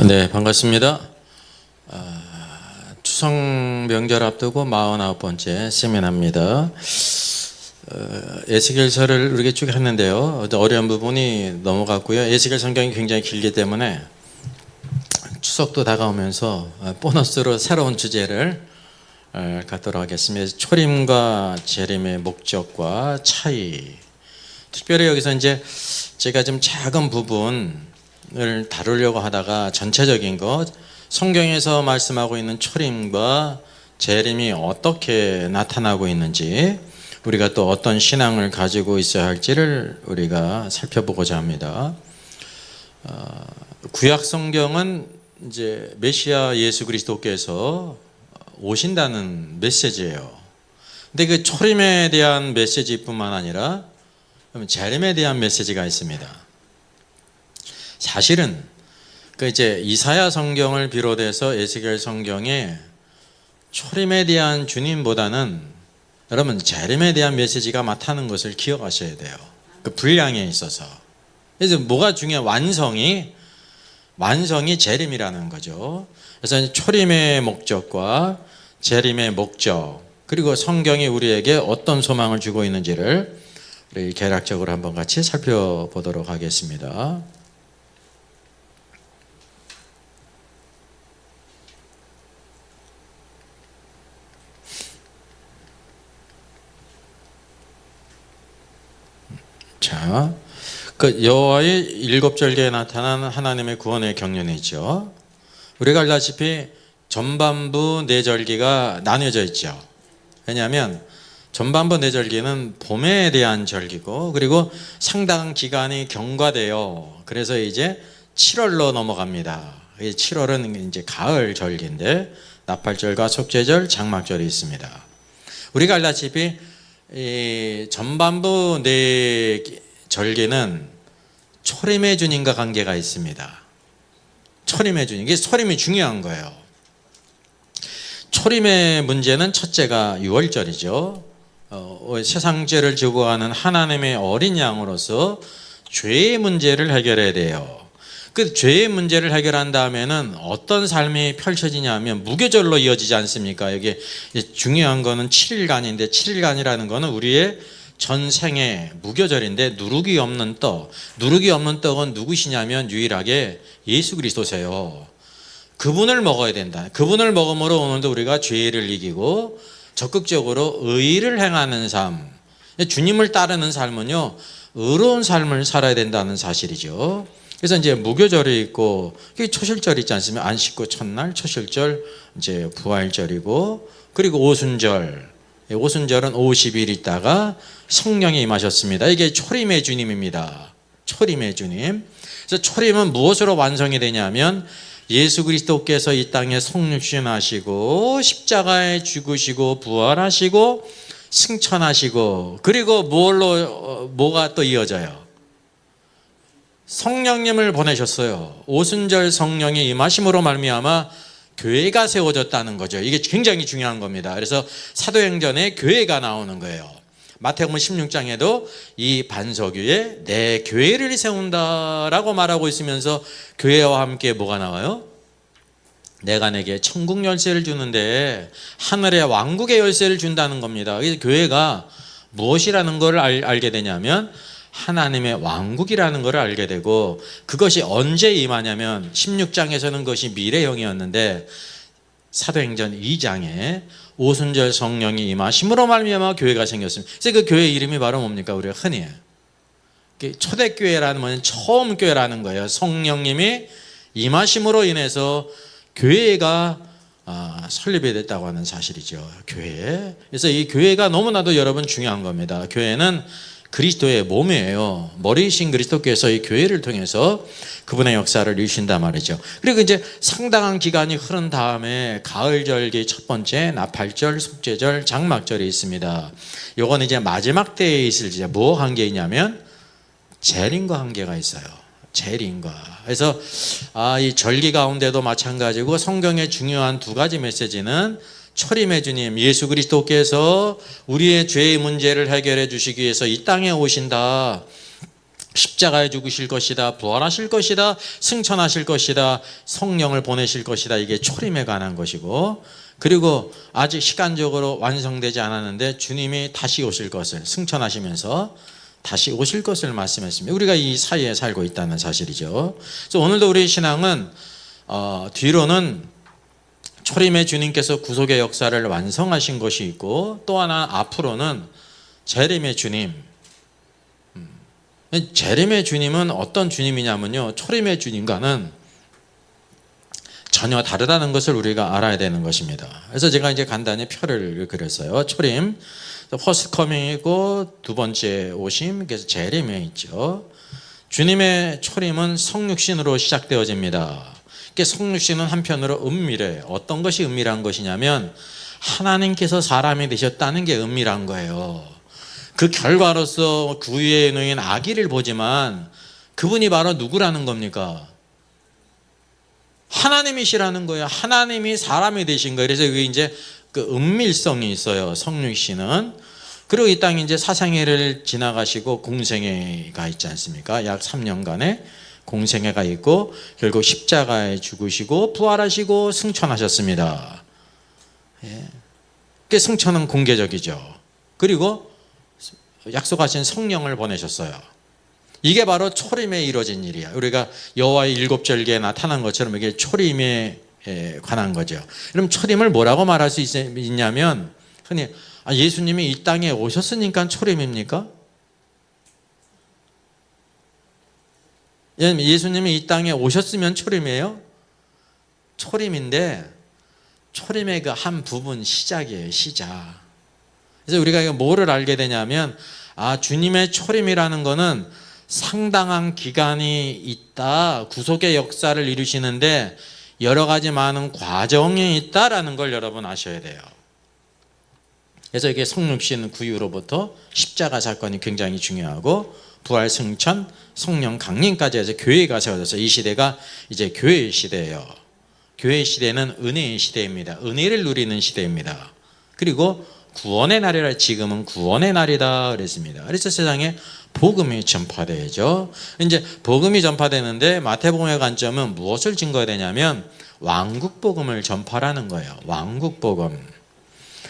네, 반갑습니다. 추석 명절 앞두고 49번째 세미나입니다. 에스겔서를 이렇게 쭉 했는데요. 어려운 부분이 넘어갔고요. 에스겔 성경이 굉장히 길기 때문에 추석도 다가오면서 보너스로 새로운 주제를 갖도록 하겠습니다. 초림과 재림의 목적과 차이. 특별히 여기서 이제 제가 좀 작은 부분을 다루려고 하다가 전체적인 것, 성경에서 말씀하고 있는 초림과 재림이 어떻게 나타나고 있는지, 우리가 또 어떤 신앙을 가지고 있어야 할지를 우리가 살펴보고자 합니다. 구약 성경은 이제 메시아 예수 그리스도께서 오신다는 메시지예요. 근데 그 초림에 대한 메시지뿐만 아니라 재림에 대한 메시지가 있습니다. 사실은 그 이제 이사야 성경을 비롯해서 에스겔 성경에 초림에 대한 주님보다는 여러분 재림에 대한 메시지가 많다는 것을 기억하셔야 돼요. 그 분량에 있어서. 그래서 뭐가 중요한 완성이 재림이라는 거죠. 그래서 초림의 목적과 재림의 목적, 그리고 성경이 우리에게 어떤 소망을 주고 있는지를 우리 개략적으로 한번 같이 살펴보도록 하겠습니다. 자, 그 여호와의 일곱 절기에 나타난 하나님의 구원의 경륜이죠. 우리가 알다시피 전반부 네 절기가 나뉘어져 있죠. 왜냐하면 전반부 네 절기는 봄에 대한 절기고, 그리고 상당한 기간이 경과돼요. 그래서 이제 7월로 넘어갑니다. 7월은 이제 가을 절기인데 나팔절과 속죄절, 장막절이 있습니다. 우리가 알다시피 이 전반부 네 절기는 초림의 주님과 관계가 있습니다. 초림의 주님, 이게 초림이 중요한 거예요. 초림의 문제는 첫째가 유월절이죠. 세상죄를 지고 가는 하나님의 어린 양으로서 죄의 문제를 해결해야 돼요. 그 죄의 문제를 해결한 다음에는 어떤 삶이 펼쳐지냐면 무교절로 이어지지 않습니까? 여기 중요한 거는 7일간인데 7일간이라는 거는 우리의 전생의 무교절인데 누룩이 없는 떡은 누구시냐면 유일하게 예수 그리스도세요. 그분을 먹어야 된다. 그분을 먹음으로 오늘도 우리가 죄를 이기고 적극적으로 의를 행하는 삶, 주님을 따르는 삶은요, 의로운 삶을 살아야 된다는 사실이죠. 그래서 이제 무교절이 있고, 초실절 있지 않습니까? 안식구 첫날, 초실절, 이제 부활절이고, 그리고 오순절은 50일 있다가 성령이 임하셨습니다. 이게 초림의 주님입니다. 초림의 주님. 그래서 초림은 무엇으로 완성이 되냐면 예수 그리스도께서 이 땅에 성육신하시고 십자가에 죽으시고 부활하시고 승천하시고, 그리고 뭐가 또 이어져요? 성령님을 보내셨어요. 오순절 성령이 임하심으로 말미암아 교회가 세워졌다는 거죠. 이게 굉장히 중요한 겁니다. 그래서 사도행전에 교회가 나오는 거예요. 마태복음 16장에도 이 반석 위에 내 교회를 세운다라고 말하고 있으면서 교회와 함께 뭐가 나와요? 내가 내게 천국 열쇠를 주는데 하늘의 왕국의 열쇠를 준다는 겁니다. 그래서 교회가 무엇이라는 걸 알게 되냐면 하나님의 왕국이라는 걸 알게 되고, 그것이 언제 임하냐면 16장에서는 그것이 미래형이었는데 사도행전 2장에 오순절 성령이 임하심으로 말미암아 교회가 생겼습니다. 그래서 그 교회 이름이 바로 뭡니까? 우리가 흔히 초대교회라는 건 처음 교회라는 거예요. 성령님이 임하심으로 인해서 교회가 설립이 됐다고 하는 사실이죠. 교회. 그래서 이 교회가 너무나도 여러분 중요한 겁니다. 교회는 그리스도의 몸이에요. 머리이신 그리스도께서 이 교회를 통해서 그분의 역사를 이루신단 말이죠. 그리고 이제 상당한 기간이 흐른 다음에 가을절기 첫 번째 나팔절, 속죄절, 장막절이 있습니다. 요건 이제 마지막 때에 있을 이제 뭐 관계이냐면 재림과 관계가 있어요. 재림과. 그래서 이 절기 가운데도 마찬가지고 성경의 중요한 두 가지 메시지는 초림의 주님 예수 그리스도께서 우리의 죄의 문제를 해결해 주시기 위해서 이 땅에 오신다. 십자가에 죽으실 것이다, 부활하실 것이다, 승천하실 것이다, 성령을 보내실 것이다. 이게 초림에 관한 것이고, 그리고 아직 시간적으로 완성되지 않았는데 주님이 다시 오실 것을, 승천하시면서 다시 오실 것을 말씀했습니다. 우리가 이 사이에 살고 있다는 사실이죠. 그래서 오늘도 우리 신앙은 뒤로는 초림의 주님께서 구속의 역사를 완성하신 것이 있고, 또 하나 앞으로는 재림의 주님. 재림의 주님은 어떤 주님이냐면요, 초림의 주님과는 전혀 다르다는 것을 우리가 알아야 되는 것입니다. 그래서 제가 이제 간단히 표를 그렸어요. 초림, 퍼스트 커밍이고 두 번째 오심, 그래서 재림에 있죠. 주님의 초림은 성육신으로 시작되어집니다. 성육신은 한편으로 은밀해요. 어떤 것이 은밀한 것이냐면 하나님께서 사람이 되셨다는 게 은밀한 거예요. 그 결과로서 그 위에 놓인 아기를 보지만 그분이 바로 누구라는 겁니까? 하나님이시라는 거예요. 하나님이 사람이 되신 거예요. 그래서 그게 이제 그 은밀성이 있어요, 성육신은. 그리고 이 땅에 이제 사생애를 지나가시고 공생애가 있지 않습니까? 약 3년간의 공생애가 있고 결국 십자가에 죽으시고 부활하시고 승천하셨습니다. 그 승천은 공개적이죠. 그리고 약속하신 성령을 보내셨어요. 이게 바로 초림에 이루어진 일이야. 우리가 여호와의 일곱 절기에 나타난 것처럼 이게 초림에 관한 거죠. 그럼 초림을 뭐라고 말할 수 있냐면, 흔히 예수님이 이 땅에 오셨으니까 초림입니까? 예수님이 이 땅에 오셨으면 초림이에요? 초림인데 초림의 그 한 부분, 시작이에요, 시작. 그래서 우리가 뭐를 알게 되냐면, 주님의 초림이라는 거는 상당한 기간이 있다, 구속의 역사를 이루시는데 여러 가지 많은 과정이 있다라는 걸 여러분 아셔야 돼요. 그래서 이게 성육신 구유로부터 십자가 사건이 굉장히 중요하고, 부활, 승천, 성령 강림까지 해서 교회가 세워져서 이 시대가 이제 교회의 시대예요. 교회의 시대는 은혜의 시대입니다. 은혜를 누리는 시대입니다. 그리고 구원의 날이라, 지금은 구원의 날이다 그랬습니다. 그래서 세상에 복음이 전파되죠. 이제 복음이 전파되는데 마태복음의 관점은 무엇을 증거해야 되냐면 왕국 복음을 전파라는 거예요. 왕국 복음.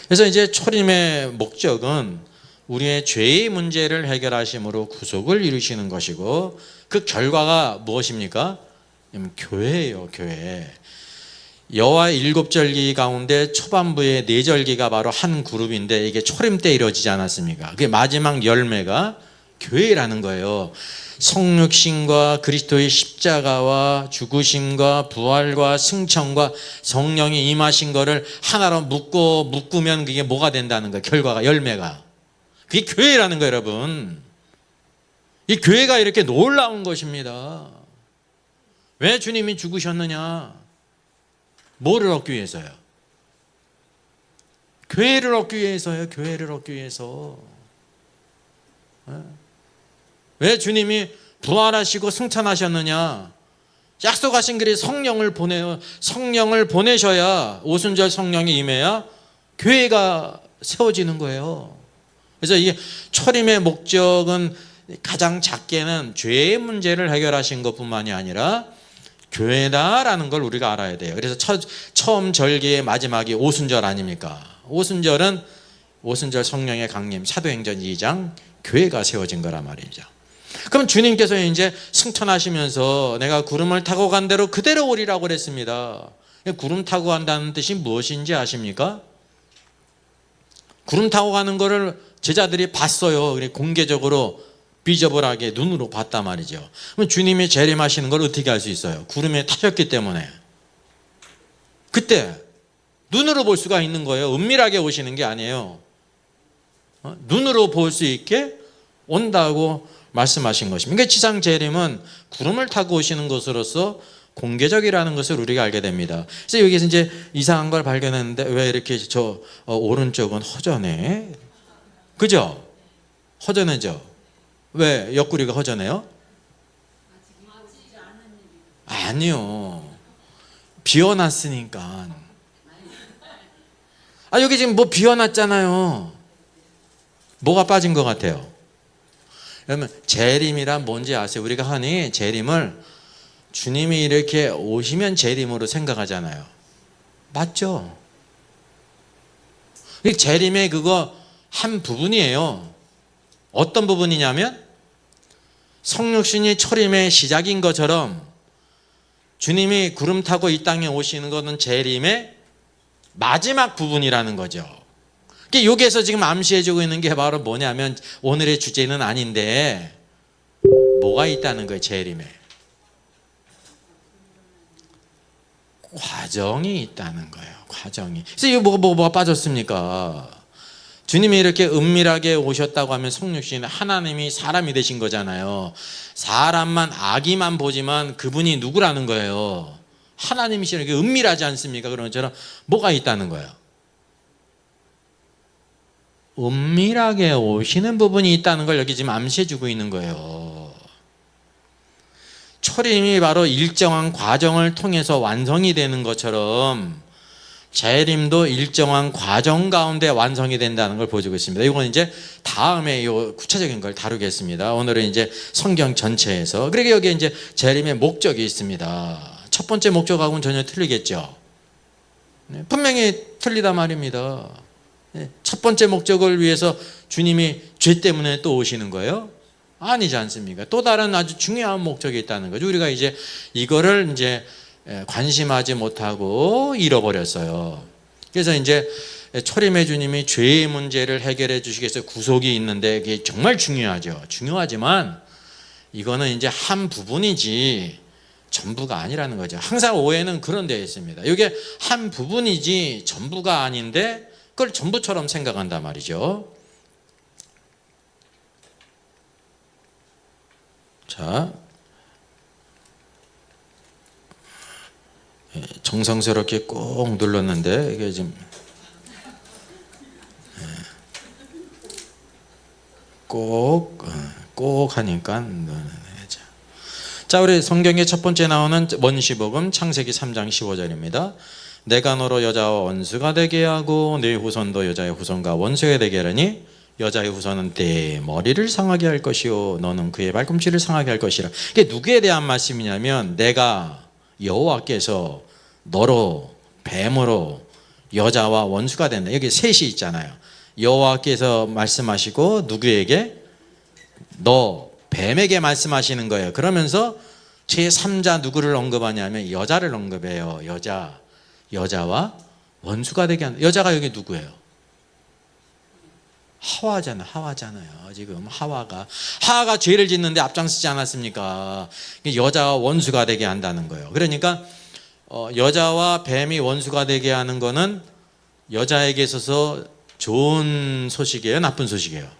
그래서 이제 초림의 목적은 우리의 죄의 문제를 해결하심으로 구속을 이루시는 것이고, 그 결과가 무엇입니까? 교회예요, 교회. 여호와의 일곱 절기 가운데 초반부의 네 절기가 바로 한 그룹인데 이게 초림 때 이루어지지 않았습니까? 그게 마지막 열매가 교회라는 거예요. 성육신과 그리스도의 십자가와 죽으심과 부활과 승천과 성령이 임하신 거를 하나로 묶으면 그게 뭐가 된다는 거예요. 결과가, 열매가. 그게 교회라는 거예요, 여러분. 이 교회가 이렇게 놀라운 것입니다. 왜 주님이 죽으셨느냐? 뭐를 얻기 위해서요? 교회를 얻기 위해서요. 교회를 얻기 위해서. 왜 주님이 부활하시고 승천하셨느냐? 약속하신 그리 성령을 보내셔야, 오순절 성령이 임해야 교회가 세워지는 거예요. 그래서 이게 초림의 목적은 가장 작게는 죄의 문제를 해결하신 것뿐만이 아니라 교회다라는 걸 우리가 알아야 돼요. 그래서 처음 절기의 마지막이 오순절 아닙니까? 오순절은 오순절 성령의 강림, 사도행전 2장, 교회가 세워진 거란 말이죠. 그럼 주님께서 이제 승천하시면서 내가 구름을 타고 간 대로 그대로 오리라고 그랬습니다. 구름 타고 간다는 뜻이 무엇인지 아십니까? 구름 타고 가는 거를 제자들이 봤어요. 공개적으로 비저블하게 눈으로 봤단 말이죠. 그럼 주님이 재림하시는 걸 어떻게 알 수 있어요? 구름에 타셨기 때문에. 그때 눈으로 볼 수가 있는 거예요. 은밀하게 오시는 게 아니에요. 눈으로 볼 수 있게 온다고 말씀하신 것입니다. 그러니까 지상 재림은 구름을 타고 오시는 것으로서 공개적이라는 것을 우리가 알게 됩니다. 그래서 여기서 이제 이상한 걸 발견했는데, 왜 이렇게 오른쪽은 허전해? 그죠? 허전해져. 왜 옆구리가 허전해요? 아니요. 비워놨으니까. 여기 지금 뭐 비워놨잖아요. 뭐가 빠진 것 같아요? 여러분 재림이란 뭔지 아세요? 우리가 흔히 재림을 주님이 이렇게 오시면 재림으로 생각하잖아요. 맞죠? 재림의 그거 한 부분이에요. 어떤 부분이냐면 성육신이 초림의 시작인 것처럼 주님이 구름 타고 이 땅에 오시는 것은 재림의 마지막 부분이라는 거죠. 여기에서 지금 암시해주고 있는 게 바로 뭐냐면 오늘의 주제는 아닌데 뭐가 있다는 거예요. 재림에 과정이 있다는 거예요. 과정이. 그래서 이거 뭐가 빠졌습니까? 주님이 이렇게 은밀하게 오셨다고 하면 성육신 하나님이 사람이 되신 거잖아요. 사람만 아기만 보지만 그분이 누구라는 거예요. 하나님이시라는 게 은밀하지 않습니까? 그런 것처럼 뭐가 있다는 거예요. 은밀하게 오시는 부분이 있다는 걸 여기 지금 암시해주고 있는 거예요. 초림이 바로 일정한 과정을 통해서 완성이 되는 것처럼 재림도 일정한 과정 가운데 완성이 된다는 걸 보여주고 있습니다. 이건 이제 다음에 이 구체적인 걸 다루겠습니다. 오늘은 이제 성경 전체에서. 그러니까 여기에 이제 재림의 목적이 있습니다. 첫 번째 목적하고는 전혀 틀리겠죠. 분명히 틀리다 말입니다. 첫 번째 목적을 위해서 주님이 죄 때문에 또 오시는 거예요? 아니지 않습니까? 또 다른 아주 중요한 목적이 있다는 거죠. 우리가 이제 이거를 이제 관심하지 못하고 잃어버렸어요. 그래서 이제 초림의 주님이 죄의 문제를 해결해 주시기 위해서 구속이 있는데 그게 정말 중요하죠. 중요하지만 이거는 이제 한 부분이지 전부가 아니라는 거죠. 항상 오해는 그런 데에 있습니다. 이게 한 부분이지 전부가 아닌데 그걸 전부처럼 생각한단 말이죠. 자, 정성스럽게 꼭 눌렀는데 이게 지금 꼭 하니까. 자, 우리 성경의 첫 번째 나오는 원시복음 창세기 3장 15절입니다. 내가 너로 여자와 원수가 되게 하고 네 후손도 여자의 후손과 원수가 되게 하려니 여자의 후손은 네 머리를 상하게 할 것이요 너는 그의 발꿈치를 상하게 할 것이라. 이게 누구에 대한 말씀이냐면 내가 여호와께서 너로 뱀으로 여자와 원수가 된다. 여기 셋이 있잖아요. 여호와께서 말씀하시고 누구에게? 너 뱀에게 말씀하시는 거예요. 그러면서 제3자 누구를 언급하냐면 여자를 언급해요. 여자와 원수가 되게 한다. 여자가 여기 누구예요? 하와잖아요. 지금 하와가 죄를 짓는데 앞장서지 않았습니까? 여자와 원수가 되게 한다는 거예요. 그러니까 여자와 뱀이 원수가 되게 하는 거는 여자에게 있어서 좋은 소식이에요? 나쁜 소식이에요?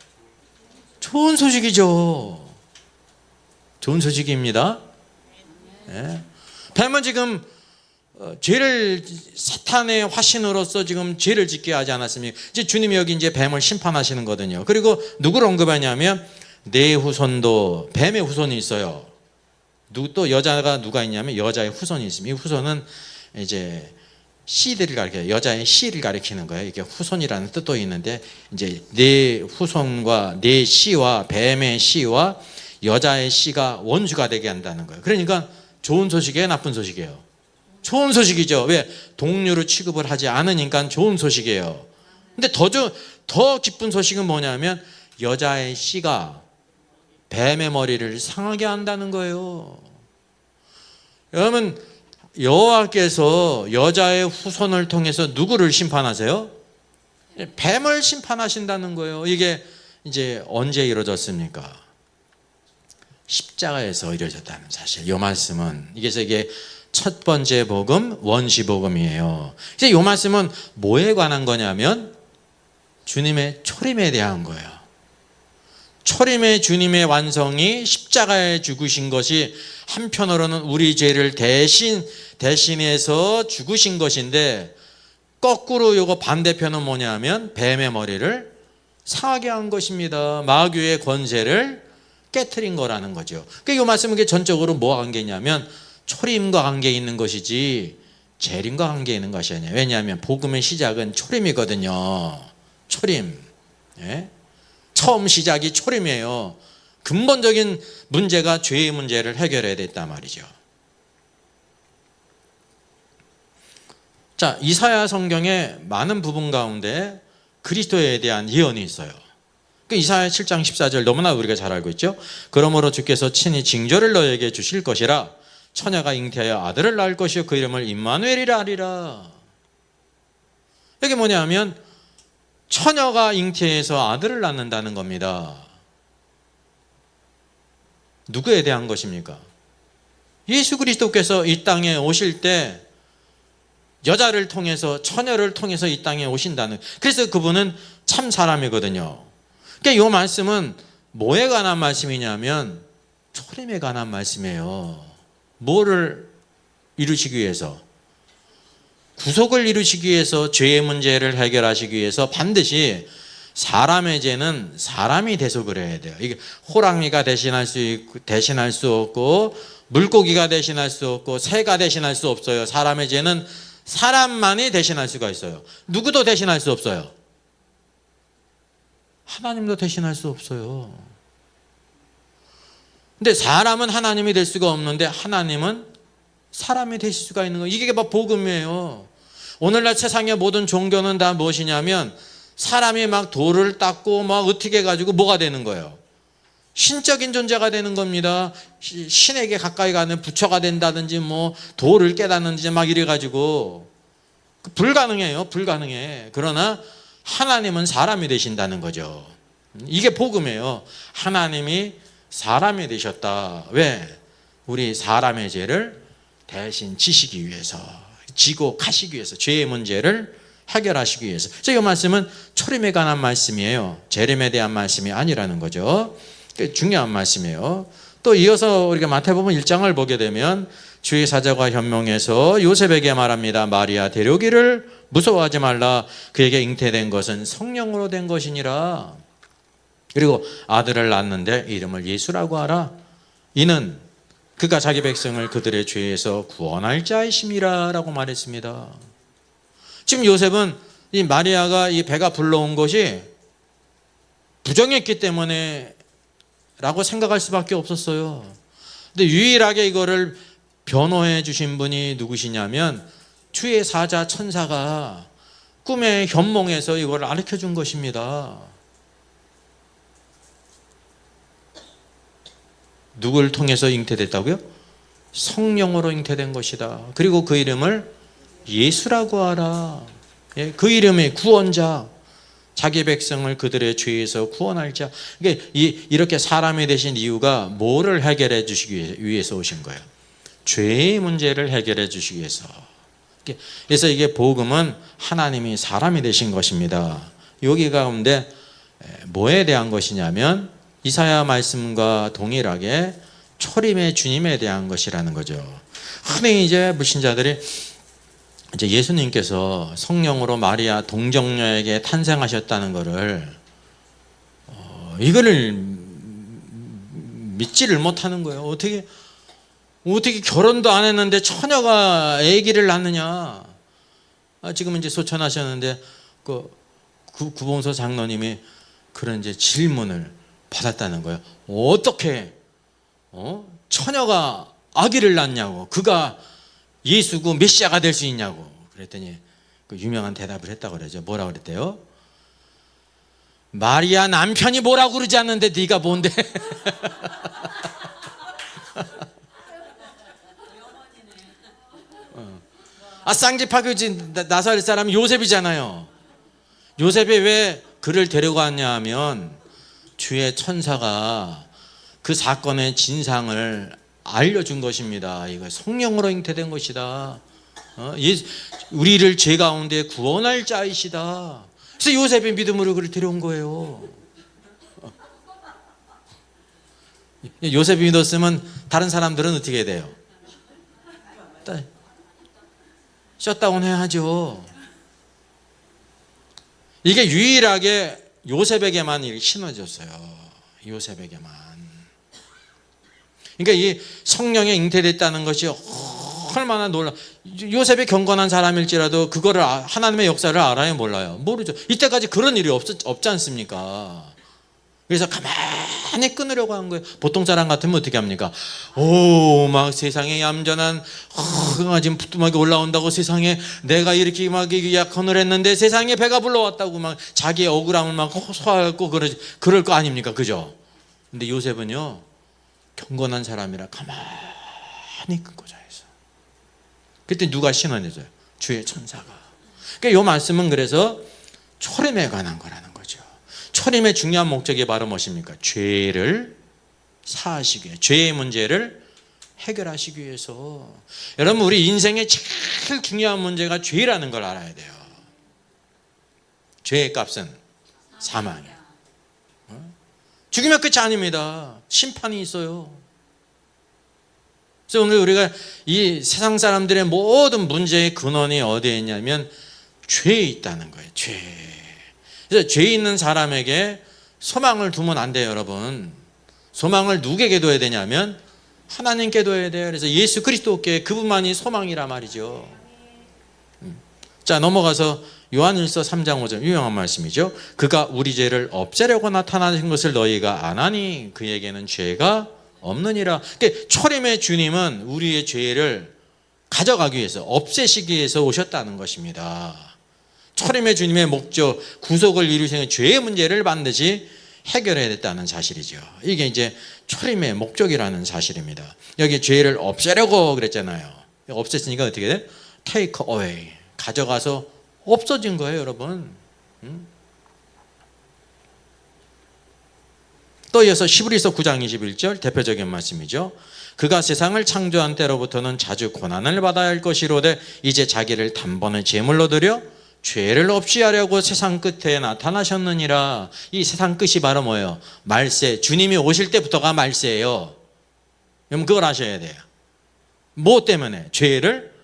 좋은 소식이죠. 좋은 소식입니다. 네. 뱀은 지금 죄를 사탄의 화신으로서 지금 죄를 짓게 하지 않았습니까? 이제 주님이 여기 이제 뱀을 심판하시는 거거든요. 그리고 누구를 언급하냐면 내 후손도 뱀의 후손이 있어요. 또 여자가 누가 있냐면 여자의 후손이 있습니다. 이 후손은 이제 씨들을 가리켜요. 여자의 씨를 가리키는 거예요. 이게 후손이라는 뜻도 있는데 이제 내 후손과 내 씨와 뱀의 씨와 여자의 씨가 원수가 되게 한다는 거예요. 그러니까 좋은 소식이에요, 나쁜 소식이에요? 좋은 소식이죠. 왜? 동료로 취급을 하지 않으니까 좋은 소식이에요. 근데 더 기쁜 소식은 뭐냐면 여자의 씨가 뱀의 머리를 상하게 한다는 거예요. 여러분 여호와께서 여자의 후손을 통해서 누구를 심판하세요? 뱀을 심판하신다는 거예요. 이게 이제 언제 이루어졌습니까? 십자가에서 이루어졌다는 사실. 이 말씀은 이게 첫 번째 복음 원시복음이에요. 이제 이 말씀은 뭐에 관한 거냐면 주님의 초림에 대한 거예요. 초림의 주님의 완성이 십자가에 죽으신 것이 한편으로는 우리 죄를 대신해서 죽으신 것인데 거꾸로 이거 반대편은 뭐냐면 뱀의 머리를 상하게 한 것입니다. 마귀의 권세를 깨트린 거라는 거죠. 그러니까 이 말씀은 전적으로 뭐와 관계 있냐면 초림과 관계 있는 것이지 재림과 관계 있는 것이 아니에요. 왜냐하면 복음의 시작은 초림이거든요. 초림. 예? 처음 시작이 초림이에요. 근본적인 문제가 죄의 문제를 해결해야 됐단 말이죠. 자, 이사야 성경의 많은 부분 가운데 그리스도에 대한 예언이 있어요. 이사야 7장 14절 너무나 우리가 잘 알고 있죠. 그러므로 주께서 친히 징조를 너에게 주실 것이라. 처녀가 잉태하여 아들을 낳을 것이요 그 이름을 임마누엘이라 하리라. 이게 뭐냐면 처녀가 잉태해서 아들을 낳는다는 겁니다. 누구에 대한 것입니까? 예수 그리스도께서 이 땅에 오실 때 여자를 통해서, 처녀를 통해서 이 땅에 오신다는, 그래서 그분은 참 사람이거든요. 그러니까 이 말씀은 뭐에 관한 말씀이냐면 초림에 관한 말씀이에요. 뭐를 이루시기 위해서? 구속을 이루시기 위해서, 죄의 문제를 해결하시기 위해서 반드시 사람의 죄는 사람이 돼서 그래야 돼요. 이게 호랑이가 대신할 수 없고, 물고기가 대신할 수 없고, 새가 대신할 수 없어요. 사람의 죄는 사람만이 대신할 수가 있어요. 누구도 대신할 수 없어요. 하나님도 대신할 수 없어요. 근데 사람은 하나님이 될 수가 없는데 하나님은 사람이 되실 수가 있는 거예요. 이게 막 복음이에요. 오늘날 세상의 모든 종교는 다 무엇이냐면 사람이 막 돌을 닦고 막 어떻게 해가지고 뭐가 되는 거예요. 신적인 존재가 되는 겁니다. 신에게 가까이 가는 부처가 된다든지 뭐 도를 깨닫는지 막 이래가지고 불가능해요. 불가능해. 그러나 하나님은 사람이 되신다는 거죠. 이게 복음이에요. 하나님이 사람이 되셨다. 왜? 우리 사람의 죄를 대신 지시기 위해서, 지고 가시기 위해서, 죄의 문제를 해결하시기 위해서. 이 말씀은 초림에 관한 말씀이에요. 재림에 대한 말씀이 아니라는 거죠. 중요한 말씀이에요. 또 이어서 우리가 마태복음 1장을 보게 되면 주의 사자가 현몽해서 요셉에게 말합니다. 마리아 데려오기를 무서워하지 말라. 그에게 잉태된 것은 성령으로 된 것이니라. 그리고 아들을 낳는데 이름을 예수라고 하라. 이는 그가 자기 백성을 그들의 죄에서 구원할 자이심이라 라고 말했습니다. 지금 요셉은 이 마리아가 이 배가 불러온 것이 부정했기 때문에 라고 생각할 수밖에 없었어요. 근데 유일하게 이거를 변호해 주신 분이 누구시냐면 주의 사자 천사가 꿈의 현몽에서 이걸 가르쳐 준 것입니다. 누굴 통해서 잉태됐다고요? 성령으로 잉태된 것이다. 그리고 그 이름을 예수라고 하라. 그 이름이 구원자, 자기 백성을 그들의 죄에서 구원할 자. 이렇게 사람이 되신 이유가 뭐를 해결해 주시기 위해서 오신 거예요? 죄의 문제를 해결해 주시기 위해서. 그래서 이게 복음은 하나님이 사람이 되신 것입니다. 여기 가운데 뭐에 대한 것이냐면 이사야 말씀과 동일하게 초림의 주님에 대한 것이라는 거죠. 흔히 이제 불신자들이 이제 예수님께서 성령으로 마리아 동정녀에게 탄생하셨다는 것을 이거를 믿지를 못하는 거예요. 어떻게 결혼도 안 했는데 처녀가 아기를 낳느냐? 지금 이제 소천하셨는데 구봉서 장로님이 그런 이제 질문을 받았다는 거예요. 어떻게 처녀가 아기를 낳냐고, 그가 예수고 메시아가 될 수 있냐고. 그랬더니 그 유명한 대답을 했다고 그러죠. 뭐라고 그랬대요? 마리아 남편이 뭐라고 그러지 않는데 네가 뭔데? 쌍지파교지 나사렛 사람 요셉이잖아요. 요셉이 왜 그를 데려갔냐 하면 주의 천사가 그 사건의 진상을 알려준 것입니다. 이거 성령으로 잉태된 것이다. 우리를 죄 가운데 구원할 자이시다. 그래서 요셉의 믿음으로 그를 데려온 거예요. 요셉이 믿었으면 다른 사람들은 어떻게 해야 돼요? 셧다운 해야죠. 이게 유일하게 요셉에게만 이렇게 신어졌어요. 요셉에게만. 그러니까 이 성령에 잉태됐다는 것이 얼마나 놀라. 요셉이 경건한 사람일지라도 그거를 하나님의 역사를 알아요, 몰라요? 모르죠. 이때까지 그런 일이 없지 않습니까? 그래서 가만히 끊으려고 한 거예요. 보통 사람 같으면 어떻게 합니까? 오, 막 세상에 얌전한 지금 부뚜막이 올라온다고, 세상에 내가 이렇게 막 약혼을 했는데 세상에 배가 불러왔다고 막 자기의 억울함을 막 호소하고 그럴 거 아닙니까? 그죠? 근데 요셉은요, 경건한 사람이라 가만히 끊고 자있어. 그때 누가 신원해줘요? 주의 천사가. 그러니까 이 말씀은 그래서 초림에 관한 거라는 거죠. 초림의 중요한 목적이 바로 무엇입니까? 죄를 사하시기 위해, 죄의 문제를 해결하시기 위해서. 여러분, 우리 인생의 제일 중요한 문제가 죄라는 걸 알아야 돼요. 죄의 값은 사망이에요. 죽이면 끝이 아닙니다. 심판이 있어요. 그래서 오늘 우리가 이 세상 사람들의 모든 문제의 근원이 어디에 있냐면 죄에 있다는 거예요. 죄. 그래서 죄 있는 사람에게 소망을 두면 안 돼요, 여러분. 소망을 누구에게 둬야 되냐면 하나님께 둬야 돼요. 그래서 예수 그리스도께, 그분만이 소망이라 말이죠. 자, 넘어가서 요한일서 3장 5절, 유명한 말씀이죠. 그가 우리 죄를 없애려고 나타나신 것을 너희가 아나니 그에게는 죄가 없느니라. 그러니까 초림의 주님은 우리의 죄를 가져가기 위해서, 없애시기 위해서 오셨다는 것입니다. 초림의 주님의 목적, 구속을 이루시는 죄의 문제를 반드시 해결해야 됐다는 사실이죠. 이게 이제 초림의 목적이라는 사실입니다. 여기 죄를 없애려고 그랬잖아요. 없앴으니까 어떻게 돼? Take away, 가져가서 없어진 거예요, 여러분. 또 이어서 히브리서 9장 21절, 대표적인 말씀이죠. 그가 세상을 창조한 때로부터는 자주 고난을 받아야 할 것이로되 이제 자기를 단번에 제물로 드려 죄를 없이 하려고 세상 끝에 나타나셨느니라. 이 세상 끝이 바로 뭐예요? 말세. 주님이 오실 때부터가 말세예요. 여러분, 그걸 아셔야 돼요. 뭐 때문에? 죄를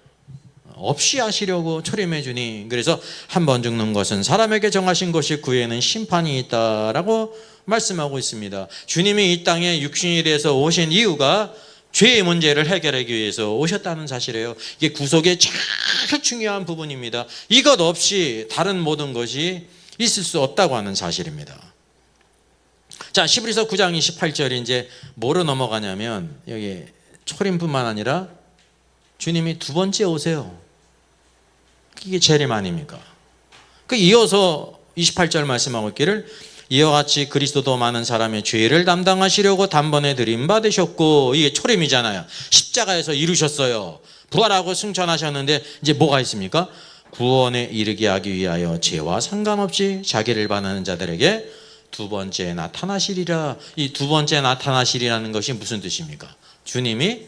없이 하시려고 초림해 주니. 그래서 한 번 죽는 것은 사람에게 정하신 것이 그 후에는 심판이 있다라고 말씀하고 있습니다. 주님이 이 땅에 육신이 돼서 오신 이유가 죄의 문제를 해결하기 위해서 오셨다는 사실이에요. 이게 구속의 제일 중요한 부분입니다. 이것 없이 다른 모든 것이 있을 수 없다고 하는 사실입니다. 자, 히브리서 9장 28절이 이제 뭐로 넘어가냐면, 여기 초림뿐만 아니라 주님이 두 번째 오세요. 이게 재림 아닙니까? 그 이어서 28절 말씀하고 있기를 이와 같이 그리스도도 많은 사람의 죄를 담당하시려고 단번에 들임받으셨고, 이게 초림이잖아요. 십자가에서 이루셨어요. 부활하고 승천하셨는데 이제 뭐가 있습니까? 구원에 이르게 하기 위하여 죄와 상관없이 자기를 바라는 자들에게 두 번째 나타나시리라. 이 두 번째 나타나시리라는 것이 무슨 뜻입니까? 주님이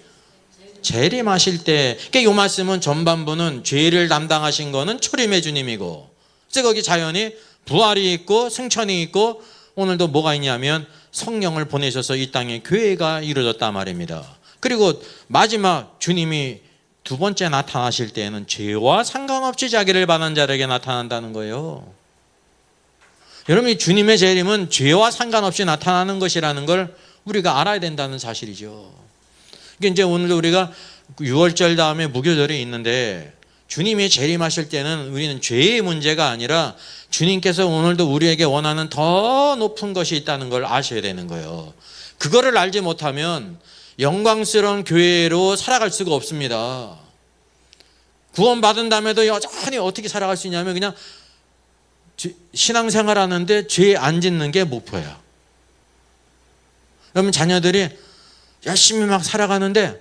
재림하실 때. 그러니까 이 말씀은 전반부는 죄를 담당하신 거는 초림의 주님이고, 그래서 거기 자연히 부활이 있고 승천이 있고, 오늘도 뭐가 있냐면 성령을 보내셔서 이 땅에 교회가 이루어졌단 말입니다. 그리고 마지막 주님이 두 번째 나타나실 때에는 죄와 상관없이 자기를 바라는 자에게 나타난다는 거예요. 여러분, 주님의 재림은 죄와 상관없이 나타나는 것이라는 걸 우리가 알아야 된다는 사실이죠. 이게 이제 오늘도 우리가 6월절 다음에 무교절이 있는데, 주님이 재림하실 때는 우리는 죄의 문제가 아니라 주님께서 오늘도 우리에게 원하는 더 높은 것이 있다는 걸 아셔야 되는 거예요. 그거를 알지 못하면 영광스러운 교회로 살아갈 수가 없습니다. 구원받은 다음에도 여전히 어떻게 살아갈 수 있냐면 그냥 신앙생활 하는데 죄 안 짓는 게 목표야. 그러면 자녀들이 열심히 막 살아가는데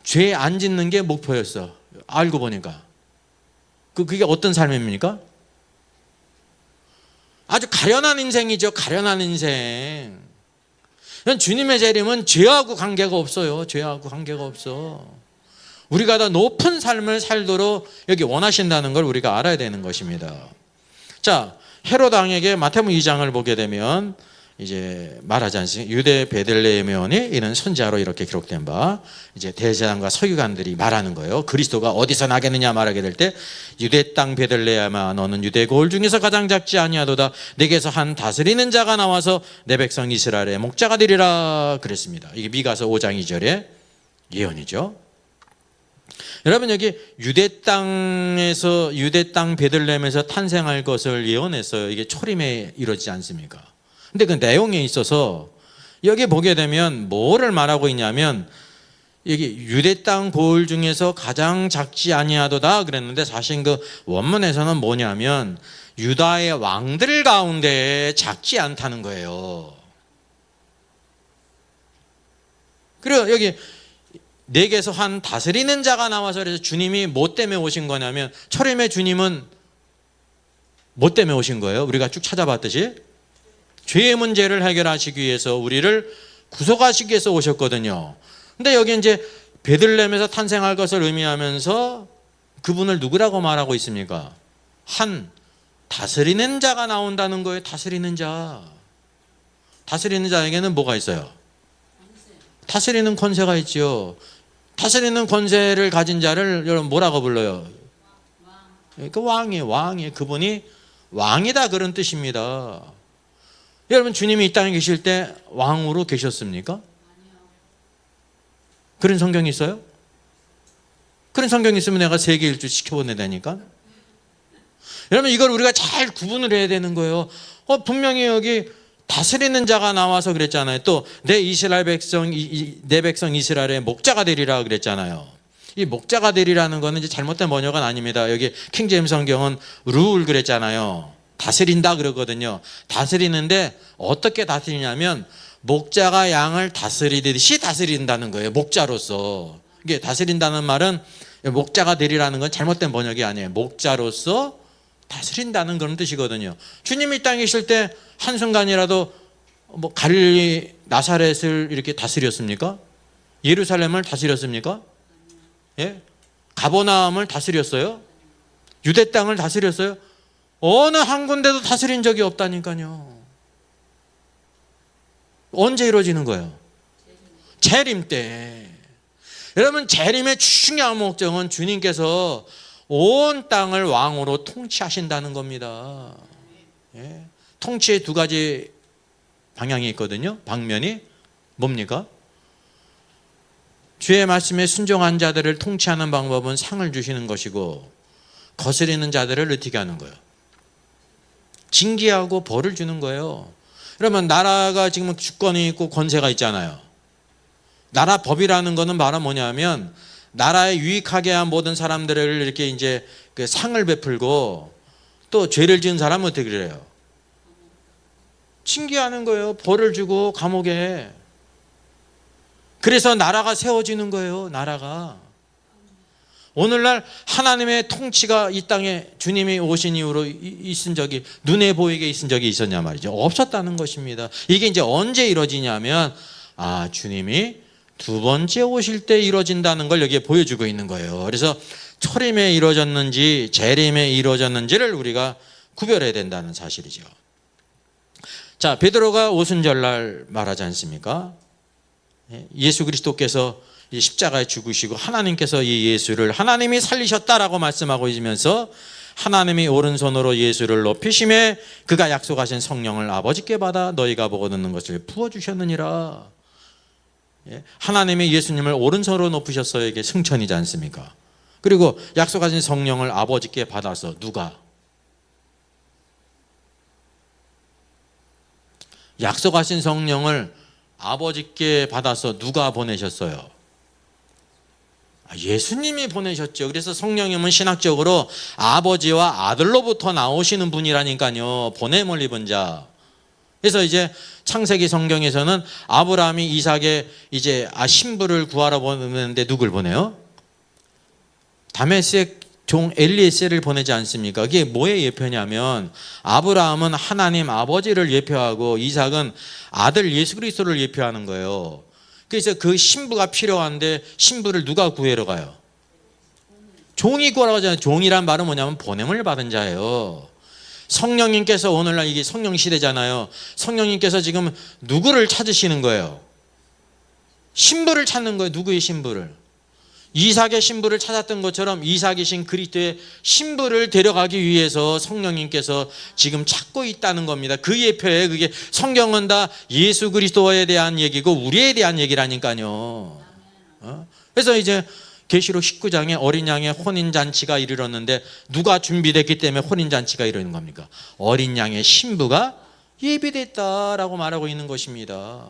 죄 안 짓는 게 목표였어. 알고 보니까. 그게 어떤 삶입니까? 아주 가련한 인생이죠. 가련한 인생. 주님의 재림은 죄하고 관계가 없어요. 죄하고 관계가 없어. 우리가 더 높은 삶을 살도록 여기 원하신다는 걸 우리가 알아야 되는 것입니다. 자, 헤롯 왕에게 마태복음 2장을 보게 되면 이제 말하지 않습니까? 유대 베들레헴의 원이 이는 선지자로 이렇게 기록된 바, 이제 대제사장과 서기관들이 말하는 거예요. 그리스도가 어디서 나겠느냐 말하게 될 때, 유대 땅 베들레헴아 너는 유대 고을 중에서 가장 작지 아니하도다. 내게서 한 다스리는 자가 나와서 내 백성 이스라엘의 목자가 되리라 그랬습니다. 이게 미가서 5장 2절의 예언이죠. 여러분, 여기 유대 땅 베들레헴에서 탄생할 것을 예언했어요. 이게 초림에 이루어지지 않습니까? 근데 그 내용에 있어서 여기 보게 되면 뭐를 말하고 있냐면 여기 유대 땅 고을 중에서 가장 작지 아니하도다 그랬는데 사실 그 원문에서는 뭐냐면 유다의 왕들 가운데 작지 않다는 거예요. 그리고 여기 내게서 한 다스리는 자가 나와서 그래서 주님이 뭐 때문에 오신 거냐면 초림의 주님은 뭐 때문에 오신 거예요? 우리가 쭉 찾아봤듯이 죄의 문제를 해결하시기 위해서 우리를 구속하시기 위해서 오셨거든요. 근데 여기 이제 베들레헴에서 탄생할 것을 의미하면서 그분을 누구라고 말하고 있습니까? 한 다스리는 자가 나온다는 거예요. 다스리는 자. 다스리는 자에게는 뭐가 있어요? 다스리는 권세가 있죠. 다스리는 권세를 가진 자를 여러분 뭐라고 불러요? 그 왕이에요. 그분이 왕이다 그런 뜻입니다. 여러분 주님이 이 땅에 계실 때 왕으로 계셨습니까? 그런 성경이 있어요? 그런 성경이 있으면 내가 세계 일주 시켜보내다니까. 여러분 이걸 우리가 잘 구분을 해야 되는 거예요. 분명히 여기 다스리는 자가 나와서 그랬잖아요. 또 내 이스라엘 백성, 내 백성 이스라엘의 목자가 되리라 그랬잖아요. 이 목자가 되리라는 거는 이제 잘못된 번역은 아닙니다. 여기 킹제임스 성경은 rule 그랬잖아요. 다스린다 그러거든요. 다스리는데 어떻게 다스리냐면 목자가 양을 다스리듯이 다스린다는 거예요. 목자로서. 이게 다스린다는 말은 목자가 되리라는 건 잘못된 번역이 아니에요. 목자로서 다스린다는 그런 뜻이거든요. 주님이 이 땅에 계실 때 한순간이라도 뭐 갈릴리 나사렛을 이렇게 다스렸습니까? 예루살렘을 다스렸습니까? 예? 가버나움을 다스렸어요? 유대 땅을 다스렸어요? 어느 한 군데도 다스린 적이 없다니까요. 언제 이루어지는 거예요? 재림 때. 여러분 재림의 중요한 목적은 주님께서 온 땅을 왕으로 통치하신다는 겁니다. 예. 통치의 두 가지 방향이 있거든요. 방면이 뭡니까? 주의 말씀에 순종한 자들을 통치하는 방법은 상을 주시는 것이고 거스리는 자들을 어떻게 하는 거예요? 징계하고 벌을 주는 거예요. 그러면 나라가 지금 주권이 있고 권세가 있잖아요. 나라 법이라는 거는 바로 뭐냐면 나라에 유익하게 한 모든 사람들을 이렇게 이제 그 상을 베풀고 또 죄를 지은 사람은 어떻게 그래요? 징계하는 거예요. 벌을 주고 감옥에. 그래서 나라가 세워지는 거예요. 나라가. 오늘날 하나님의 통치가 이 땅에 주님이 오신 이후로 있은 적이 눈에 보이게 있은 적이 있었냐 말이죠. 없었다는 것입니다. 이게 이제 언제 이루어지냐면 주님이 두 번째 오실 때 이루어진다는 걸 여기에 보여주고 있는 거예요. 그래서 초림에 이루어졌는지 재림에 이루어졌는지를 우리가 구별해야 된다는 사실이죠. 자, 베드로가 오순절날 말하지 않습니까? 예수 그리스도께서 이 십자가에 죽으시고 하나님께서 이 예수를 하나님이 살리셨다라고 말씀하고 있으면서 하나님이 오른손으로 예수를 높이심에 그가 약속하신 성령을 아버지께 받아 너희가 보고 듣는 것을 부어주셨느니라. 하나님이 예수님을 오른손으로 높으셨어요. 이게 승천이지 않습니까? 그리고 약속하신 성령을 아버지께 받아서 누가? 약속하신 성령을 아버지께 받아서 누가 보내셨어요? 예수님이 보내셨죠. 그래서 성령님은 신학적으로 아버지와 아들로부터 나오시는 분이라니까요. 보냄을 입은 자. 그래서 이제 창세기 성경에서는 아브라함이 이삭의 이제 신부를 구하러 보내는데 누굴 보내요? 다메섹 종 엘리에셀을 보내지 않습니까? 그게 뭐의 예표냐면 아브라함은 하나님 아버지를 예표하고 이삭은 아들 예수 그리스도를 예표하는 거예요. 그래서 그 신부가 필요한데 신부를 누가 구하러 가요? 종이 구하러 가잖아요. 종이란 말은 뭐냐면 보냄을 받은 자예요. 성령님께서 오늘날 이게 성령 시대잖아요. 성령님께서 지금 누구를 찾으시는 거예요? 신부를 찾는 거예요. 누구의 신부를? 이삭의 신부를 찾았던 것처럼 이삭이신 그리스도의 신부를 데려가기 위해서 성령님께서 지금 찾고 있다는 겁니다. 그 예표에 그게 성경은 다 예수 그리스도에 대한 얘기고 우리에 대한 얘기라니까요. 그래서 이제 계시록 19장에 어린 양의 혼인잔치가 이르렀는데 누가 준비됐기 때문에 혼인잔치가 이르는 겁니까? 어린 양의 신부가 예비됐다라고 말하고 있는 것입니다.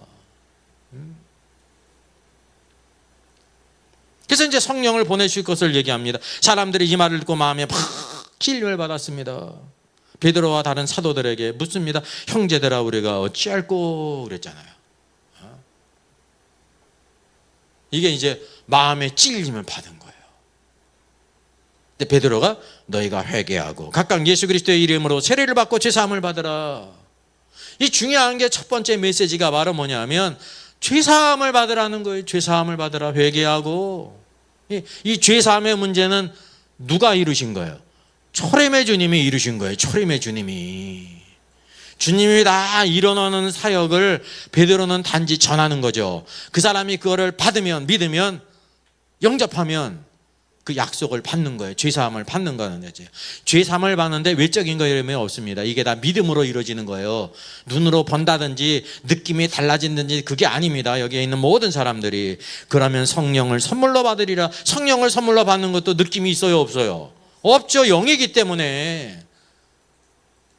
그래서 이제 성령을 보내실 것을 얘기합니다. 사람들이 이 말을 듣고 마음에 팍 진림을 받았습니다. 베드로와 다른 사도들에게 묻습니다. 형제들아, 우리가 어찌할꼬 그랬잖아요. 이게 이제 마음에 찔림을 받은 거예요. 근데 베드로가 너희가 회개하고 각각 예수 그리스도의 이름으로 세례를 받고 죄사함을 받으라. 이 중요한 게 첫 번째 메시지가 바로 뭐냐면 죄사함을 받으라는 거예요. 죄사함을 받으라. 회개하고. 이 죄사함의 문제는 누가 이루신 거예요? 초림의 주님이 이루신 거예요. 초림의 주님이. 주님이 다 일어나는 사역을 베드로는 단지 전하는 거죠. 그 사람이 그거를 받으면, 믿으면, 영접하면 그 약속을 받는 거예요. 죄사함을 받는 거는 거죠. 죄사함을 받는데 외적인 거 이름이 없습니다. 이게 다 믿음으로 이루어지는 거예요. 눈으로 본다든지 느낌이 달라진든지 그게 아닙니다. 여기에 있는 모든 사람들이. 그러면 성령을 선물로 받으리라. 성령을 선물로 받는 것도 느낌이 있어요, 없어요? 없죠. 영이기 때문에.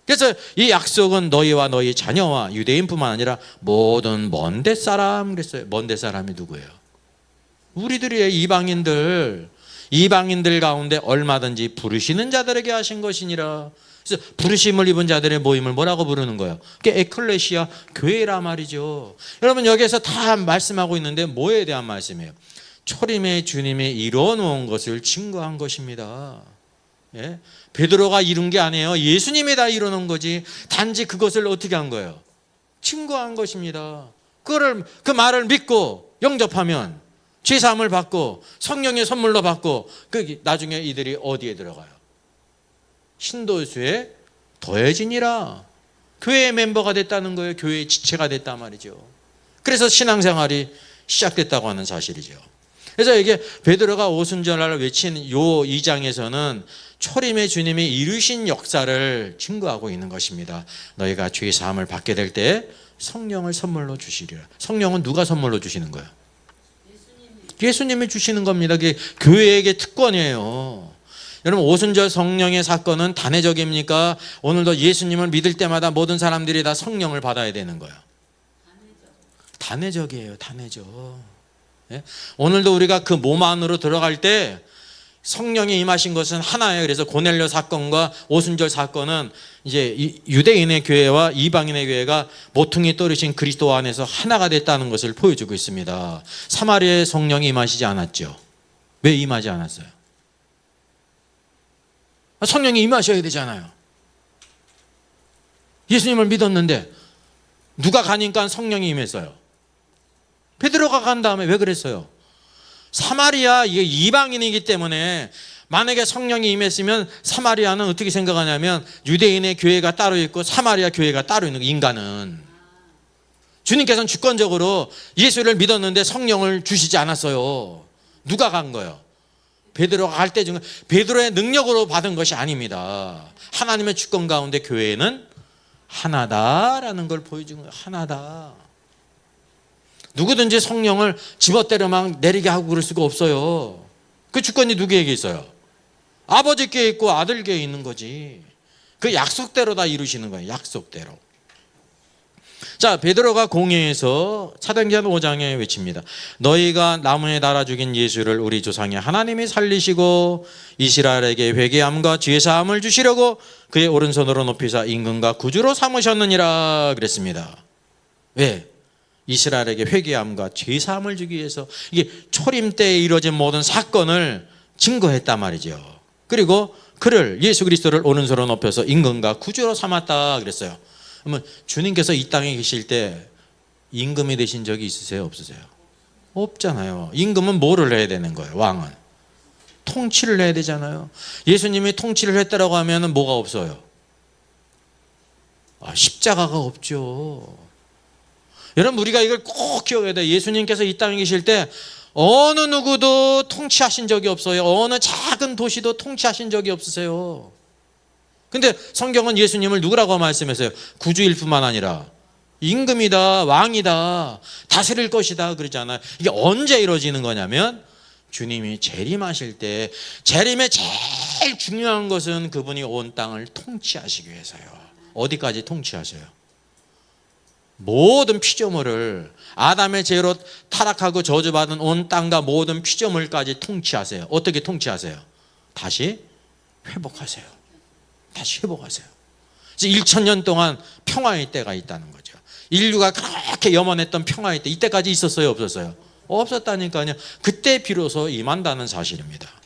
그래서 이 약속은 너희와 너희 자녀와 유대인뿐만 아니라 모든 먼데 사람 그랬어요. 먼데 사람이 누구예요? 우리들이에요. 이방인들 가운데 얼마든지 부르시는 자들에게 하신 것이니라. 그래서 부르심을 입은 자들의 모임을 뭐라고 부르는 거예요? 그게 에클레시아, 교회라 말이죠. 여러분 여기에서 다 말씀하고 있는데 뭐에 대한 말씀이에요? 초림의 주님이 이루어 놓은 것을 증거한 것입니다. 예? 베드로가 이룬 게 아니에요. 예수님이 다 이루는 거지. 단지 그것을 어떻게 한 거예요? 증거한 것입니다. 그 말을 믿고 영접하면 죄사함을 받고 성령의 선물로 받고 나중에 이들이 어디에 들어가요? 신도수에 더해지니라. 교회의 멤버가 됐다는 거예요. 교회의 지체가 됐단 말이죠. 그래서 신앙생활이 시작됐다고 하는 사실이죠. 그래서 이게 베드로가 오순절날을 외친 요 2장에서는 초림의 주님이 이루신 역사를 증거하고 있는 것입니다. 너희가 죄 사함을 받게 될 때 성령을 선물로 주시리라. 성령은 누가 선물로 주시는 거예요? 예수님이 주시는 겁니다. 그게 교회에게 특권이에요. 여러분 오순절 성령의 사건은 단회적입니까? 오늘도 예수님을 믿을 때마다 모든 사람들이 다 성령을 받아야 되는 거예요. 단회적이에요. 단회적. 예? 오늘도 우리가 그 몸 안으로 들어갈 때 성령이 임하신 것은 하나예요. 그래서 고넬료 사건과 오순절 사건은 이제 유대인의 교회와 이방인의 교회가 모퉁이 떨어진 그리스도 안에서 하나가 됐다는 것을 보여주고 있습니다. 사마리아에 성령이 임하시지 않았죠. 왜 임하지 않았어요? 성령이 임하셔야 되잖아요. 예수님을 믿었는데 누가 가니까 성령이 임했어요? 베드로가 간 다음에 왜 그랬어요? 사마리아 이게 이방인이기 때문에 만약에 성령이 임했으면 사마리아는 어떻게 생각하냐면 유대인의 교회가 따로 있고 사마리아 교회가 따로 있는 거예요. 인간은. 주님께서는 주권적으로 예수를 믿었는데 성령을 주시지 않았어요. 누가 간 거예요? 베드로가 갈 때 중에 베드로의 능력으로 받은 것이 아닙니다. 하나님의 주권 가운데 교회는 하나다라는 걸 보여준 거예요. 하나다. 누구든지 성령을 집어때려 막 내리게 하고 그럴 수가 없어요. 그 주권이 누구에게 있어요? 아버지께 있고 아들께 있는 거지. 그 약속대로 다 이루시는 거예요. 약속대로. 자, 베드로가 공회에서 사도행전 5장에 외칩니다. 너희가 나무에 달아 죽인 예수를 우리 조상의 하나님이 살리시고 이스라엘에게 회개함과 죄사함을 주시려고 그의 오른손으로 높이사 임금과 구주로 삼으셨느니라 그랬습니다. 왜? 이스라엘에게 회개함과 죄사함을 주기 위해서 이게 초림 때에 이루어진 모든 사건을 증거했단 말이죠. 그리고 그를 예수 그리스도를 오른손으로 높여서 임금과 구주로 삼았다 그랬어요. 그러면 주님께서 이 땅에 계실 때 임금이 되신 적이 있으세요? 없으세요? 없잖아요. 임금은 뭐를 해야 되는 거예요? 왕은 통치를 해야 되잖아요. 예수님이 통치를 했다라고 하면 뭐가 없어요? 십자가가 없죠. 여러분 우리가 이걸 꼭 기억해야 돼요. 예수님께서 이 땅에 계실 때 어느 누구도 통치하신 적이 없어요. 어느 작은 도시도 통치하신 적이 없으세요. 근데 성경은 예수님을 누구라고 말씀했어요? 구주일 뿐만 아니라 임금이다, 왕이다, 다스릴 것이다 그러잖아요. 이게 언제 이루어지는 거냐면 주님이 재림하실 때 재림의 제일 중요한 것은 그분이 온 땅을 통치하시기 위해서요. 어디까지 통치하셔요? 모든 피조물을 아담의 죄로 타락하고 저주받은 온 땅과 모든 피조물까지 통치하세요. 어떻게 통치하세요? 다시 회복하세요. 다시 회복하세요. 이제 1,000년 동안 평화의 때가 있다는 거죠. 인류가 그렇게 염원했던 평화의 때, 이때까지 있었어요, 없었어요? 없었다니까요. 그때 비로소 임한다는 사실입니다.